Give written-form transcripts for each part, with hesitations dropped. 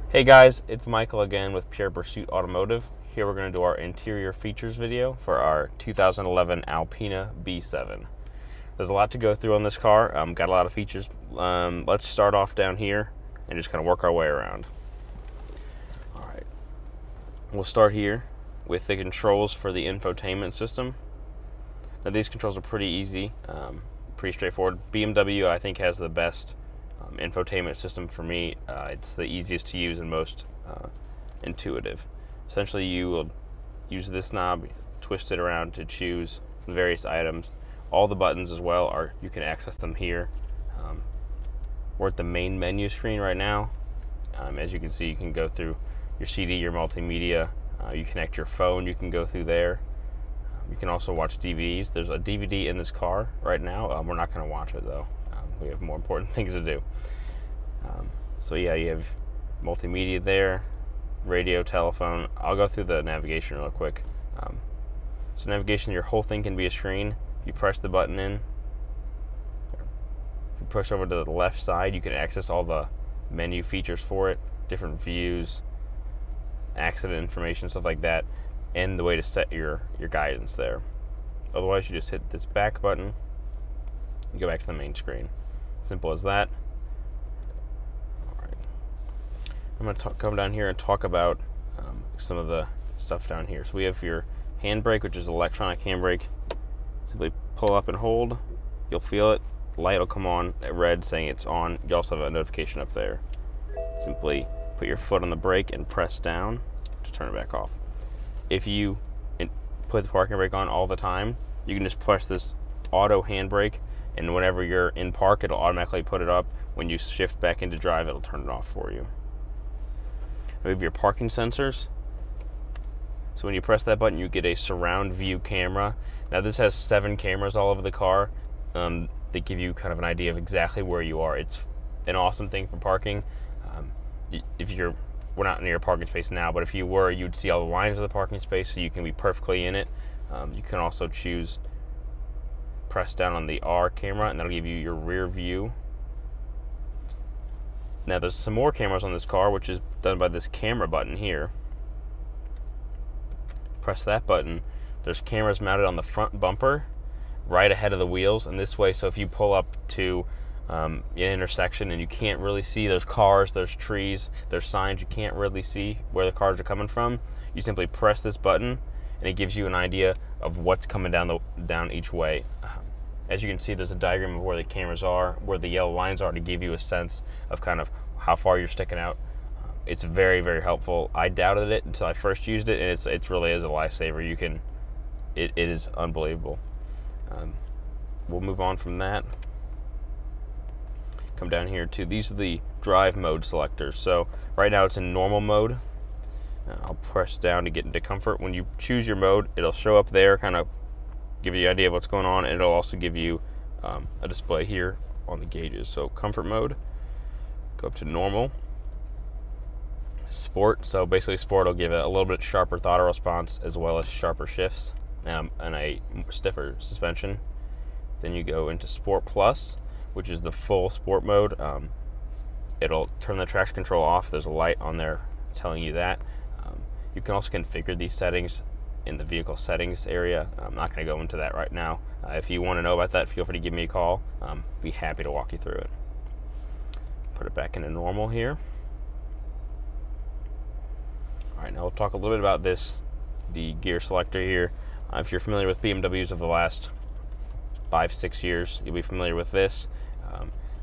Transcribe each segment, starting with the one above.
Hey guys, it's Michael again with Pure Pursuit Automotive. Here we're going to do our interior features video for our 2011 Alpina B7. There's a lot to go through on this car. Got a lot of features. Let's start off down here and just kind of work our way around. Alright, we'll start here with the controls for the infotainment system. Now these controls are pretty easy, pretty straightforward. BMW I think has the best infotainment system for me. It's the easiest to use and most intuitive. Essentially you will use this knob, twist it around to choose some various items. All the buttons as well you can access them here. We're at the main menu screen right now. As you can see, you can go through your CD, your multimedia, you connect your phone, you can go through there. You can also watch DVDs. There's a DVD in this car right now. We're not going to watch it though. We have more important things to do. So yeah, you have multimedia there, radio, telephone. I'll go through the navigation real quick. So navigation, your whole thing can be a screen. You press the button in. If you push over to the left side, you can access all the menu features for it, different views, accident information, stuff like that, and the way to set your guidance there. Otherwise, you just hit this back button and go back to the main screen. Simple as that. Alright, I'm going to come down here and talk about some of the stuff down here. So we have your handbrake, which is electronic handbrake. Simply pull up and hold. You'll feel it. Light will come on at red saying it's on. You also have a notification up there. Simply put your foot on the brake and press down to turn it back off. If you put the parking brake on all the time, you can just press this auto handbrake, and whenever you're in park, it'll automatically put it up. When you shift back into drive, it'll turn it off for you. We have your parking sensors. So when you press that button, you get a surround view camera. Now this has 7 cameras all over the car. They give you kind of an idea of exactly where you are. It's an awesome thing for parking. We're not near a parking space now, but if you were, you'd see all the lines of the parking space, so you can be perfectly in it. You can also press down on the R camera, and that'll give you your rear view. Now there's some more cameras on this car, which is done by this camera button here. Press that button. There's cameras mounted on the front bumper right ahead of the wheels, and this way, so if you pull up to an intersection and you can't really see, there's cars, there's trees, there's signs, you can't really see where the cars are coming from, you simply press this button and it gives you an idea of what's coming down each way. As you can see, there's a diagram of where the cameras are, where the yellow lines are, to give you a sense of kind of how far you're sticking out. It's very, very helpful. I doubted it until I first used it, and it really is a lifesaver. It is unbelievable. We'll move on from that. Come down here to, these are the drive mode selectors. So right now it's in normal mode. I'll press down to get into comfort. When you choose your mode, it'll show up there, kind of give you the idea of what's going on, and it'll also give you a display here on the gauges. So comfort mode, go up to normal. Sport, so basically sport will give it a little bit sharper throttle response as well as sharper shifts and a stiffer suspension. Then you go into Sport Plus, which is the full sport mode. It'll turn the traction control off. There's a light on there telling you that. You can also configure these settings in the vehicle settings area. I'm not going to go into that right now. If you want to know about that, feel free to give me a call. Be happy to walk you through it. Put it back into normal here. Alright, now we'll talk a little bit about the gear selector here. If you're familiar with BMWs of the last 5-6 years, you'll be familiar with this.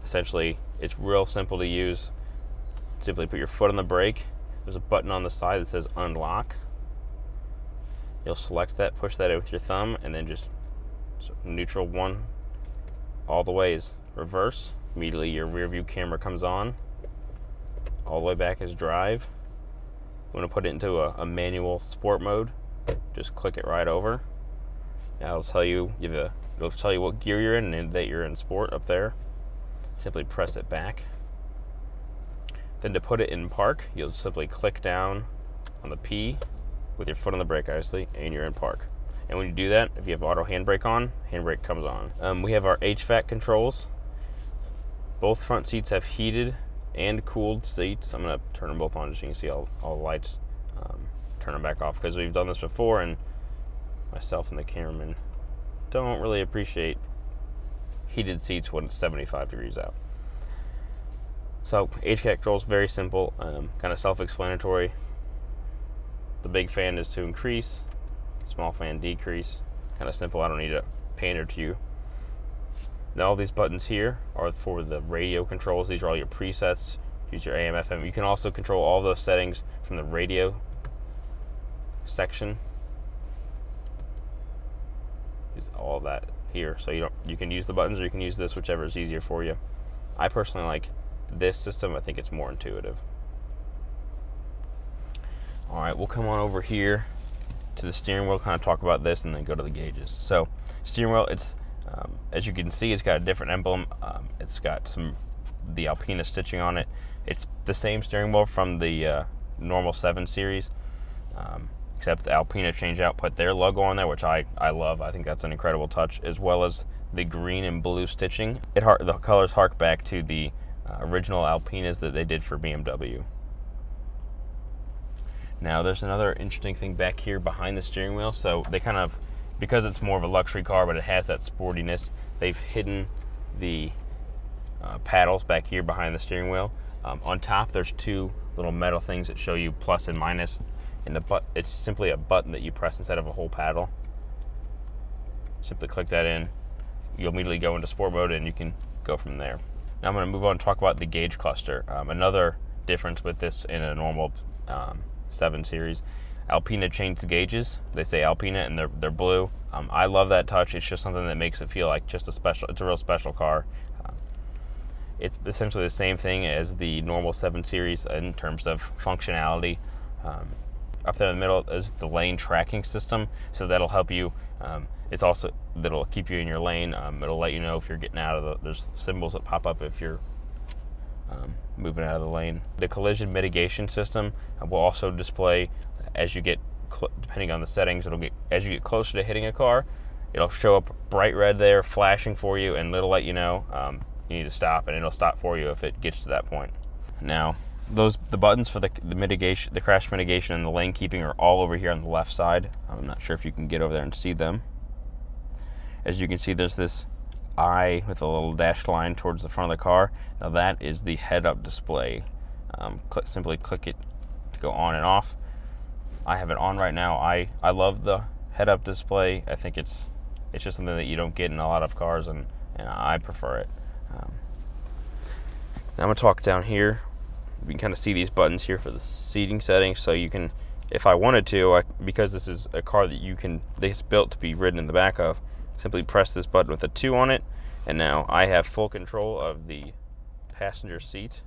Essentially, it's real simple to use. Simply put your foot on the brake. There's a button on the side that says unlock. You'll select that, push that in with your thumb, and then just neutral one all the way is reverse. Immediately your rear view camera comes on. All the way back is drive. You want to put it into a manual sport mode, just click it right over. Now it'll tell you what gear you're in and that you're in sport up there. Simply press it back. Then to put it in park, you'll simply click down on the P with your foot on the brake, obviously, and you're in park. And when you do that, if you have auto handbrake on, handbrake comes on. We have our HVAC controls. Both front seats have heated and cooled seats. I'm going to turn them both on just so you can see all the lights. Turn them back off because we've done this before, and myself and the cameraman don't really appreciate heated seats when it's 75 degrees out. So HVAC control is very simple, kind of self-explanatory. The big fan is to increase, small fan decrease. Kind of simple. I don't need to pander to you. Now all these buttons here are for the radio controls. These are all your presets. Use your AM, FM. You can also control all those settings from the radio section. Use all of that here. So you can use the buttons, or you can use this, whichever is easier for you. I personally like this system. I think it's more intuitive. All right, we'll come on over here to the steering wheel, kind of talk about this, and then go to the gauges. So steering wheel, it's as you can see, it's got a different emblem. It's got the Alpina stitching on it. It's the same steering wheel from the normal 7 series, except the Alpina changed out, put their logo on there, which I love. I think that's an incredible touch, as well as the green and blue stitching. The colors hark back to the original Alpinas that they did for BMW. Now there's another interesting thing back here behind the steering wheel. So they kind of, because it's more of a luxury car, but it has that sportiness, they've hidden the paddles back here behind the steering wheel. On top there's 2 little metal things that show you plus and minus, and it's simply a button that you press instead of a whole paddle. Simply click that in, you'll immediately go into sport mode, and you can go from there. Now I'm going to move on and talk about the gauge cluster. Another difference with this in a normal 7 series, Alpina changed the gauges. They say Alpina, and they're blue. I love that touch. It's just something that makes it feel like just it's a real special car. It's essentially the same thing as the normal 7 series in terms of functionality. Up there in the middle is the lane tracking system, so that'll help you. That'll keep you in your lane. It'll let you know if you're getting out of there's symbols that pop up if you're moving out of the lane. The collision mitigation system will also display as you get, depending on the settings, as you get closer to hitting a car, it'll show up bright red there, flashing for you, and it'll let you know you need to stop, and it'll stop for you if it gets to that point. Now, the buttons for the mitigation, the crash mitigation, and the lane keeping are all over here on the left side. I'm not sure if you can get over there and see them. As you can see, there's this eye with a little dashed line towards the front of the car. Now that is the head-up display. Simply click it to go on and off. I have it on right now. I love the head-up display. I think it's just something that you don't get in a lot of cars, and I prefer it. Now I'm going to talk down here. We can kind of see these buttons here for the seating settings, so you can, if I wanted to, because this is a car that it's built to be ridden in the back of, simply press this button with a 2 on it, and now I have full control of the passenger seat,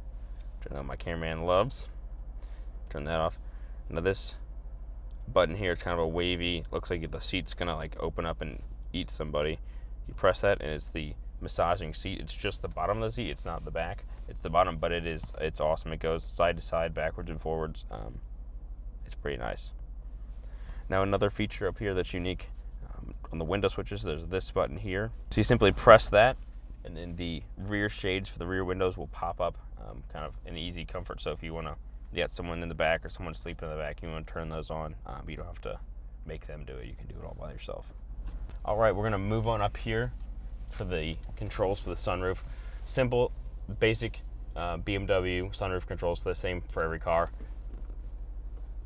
which I know my cameraman loves. Turn that off. Now this button here, it's kind of a wavy, looks like the seat's gonna like open up and eat somebody. You press that, and it's the massaging seat. It's just the bottom of the seat, it's not the back. It's the bottom, but it's awesome. It goes side to side, backwards and forwards. It's pretty nice. Now another feature up here that's unique, on the window switches, there's this button here. So you simply press that, and then the rear shades for the rear windows will pop up, kind of an easy comfort. So if you want to get someone in the back or someone sleeping in the back, you want to turn those on, you don't have to make them do it. You can do it all by yourself. All right, we're going to move on up here for the controls for the sunroof. Simple, basic BMW sunroof controls, the same for every car.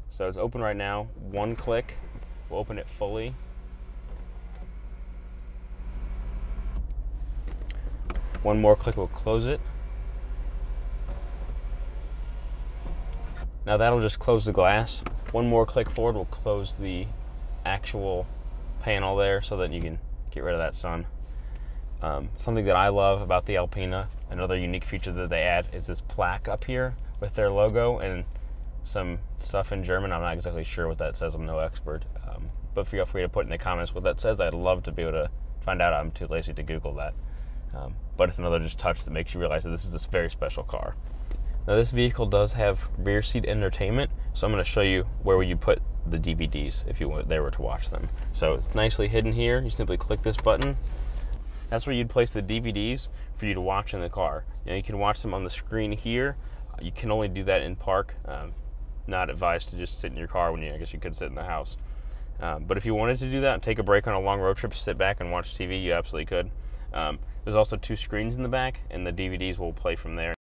So it's open right now. 1 click will open it fully. One more click will close it. Now that'll just close the glass. One more click forward will close the actual panel there, so that you can get rid of that sun. Something that I love about the Alpina, another unique feature that they add, is this plaque up here with their logo and some stuff in German. I'm not exactly sure what that says. I'm no expert. But feel free to put in the comments what that says. I'd love to be able to find out. I'm too lazy to Google that. But it's another just touch that makes you realize that this is this very special car. Now this vehicle does have rear seat entertainment, so I'm going to show you where you put the DVDs if you were to watch them. So it's nicely hidden here. You simply click this button. That's where you'd place the DVDs for you to watch in the car. You can watch them on the screen here. You can only do that in park. Not advised to just sit in your car when I guess you could sit in the house. But if you wanted to do that and take a break on a long road trip, sit back and watch TV, you absolutely could. There's also 2 screens in the back, and the DVDs will play from there.